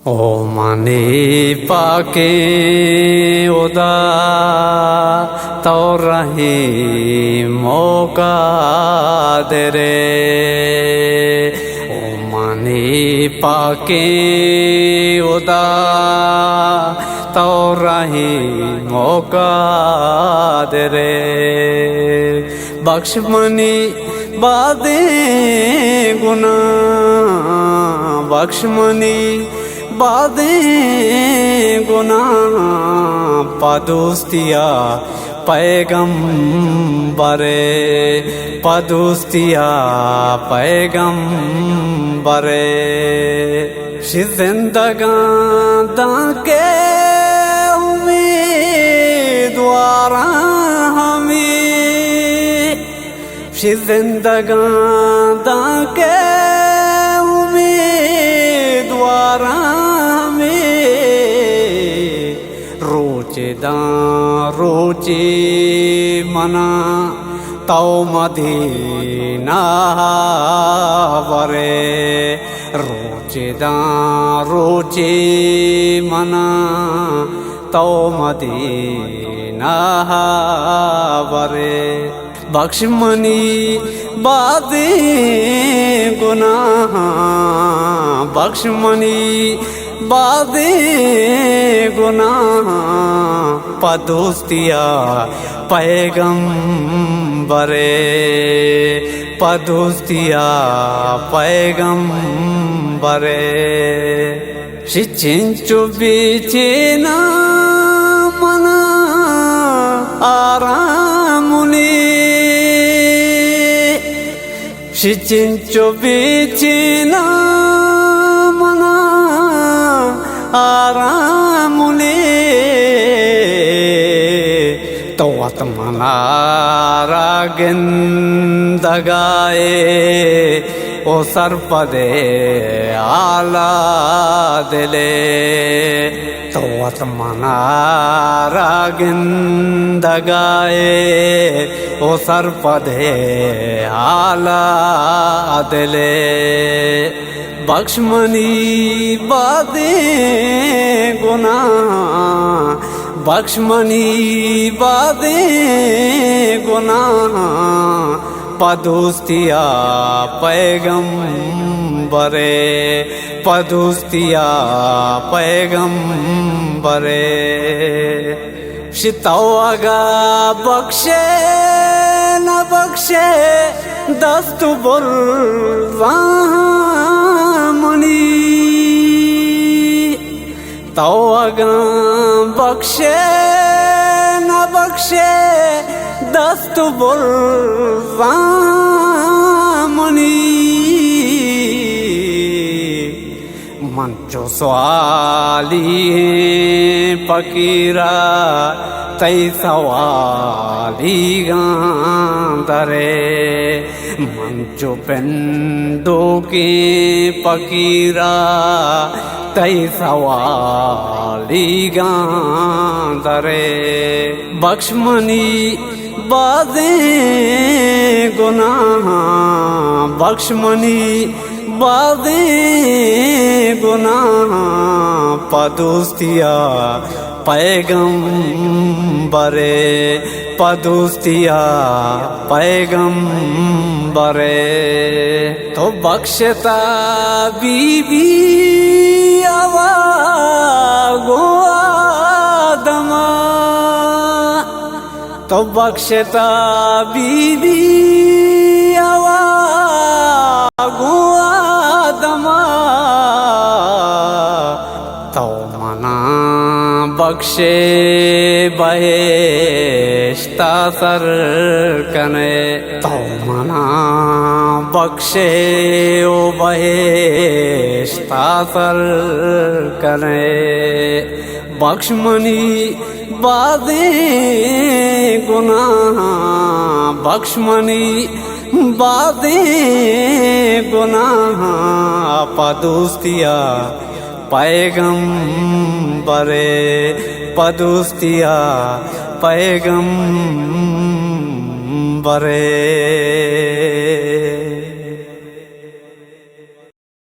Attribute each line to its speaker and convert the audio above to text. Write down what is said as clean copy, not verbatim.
Speaker 1: ओ माने पाके उदा तो रही मौका दे रे। ओ माने पाके उदा तो रही मौका दे रे। बख्श मनी बादे गुना बख्श मनी बादे गुना पदुस्तिया पैगम्बरे पदुस्तिया पैगम्बरे। जिंदगां दाके उम्मीदवार हमें जिंदगां दाके उम्मीदवार रोचे मना तो मदीना वरे। रोचे मना तो मदीना वरे। बख्श मनी बादे गुनाह बख्श मनी बादे गुनाह पदुस्तिया पैगम्बरे पदुस्तिया पैगम्बरे। शिचिंचु बीचेना मना आरामुनी शिचिंचु बीचेना मना आरामुनी तो आत्मनारा गिंदगाए ओ सरपदे आला दिले। तो आत्मनारा गिंदगाए ओ सरपदे आला दिले। बख्श मनी बादे गुनाह बख्श मनी बादे गुनाह पदुस्तिया पैगम्बरे पदुस्तिया पैगम्बरे। शितौगा बख्शे न बख्शे दस्तुर मनी तौगा बख्शे न बख्शे दस्तुर मनी। मंचो सवाली फकीरा तई सवाली गांदरे। मंचो पेंडो के फकीरा तई सवाली गांदरे। बख्श मनी बादे गुनाह बख्श मनी बादे गुनाह पदुस्तिया पैगम्बरे पदुस्तिया पैगम्बरे। तो बख्शता बीबी आवागो आदमा तो बख्शता बीबी आवागो आदमा। तो मना बख्शे बहेश्ता सर कने तो मना बख्शे ओ बहेश्ता सर कने। बख्श मनी बादे गुनाह बख्श मनी बादे गुनाह पदुस्तिया पैगम्बरे पदुस्तिया पैगम्बरे।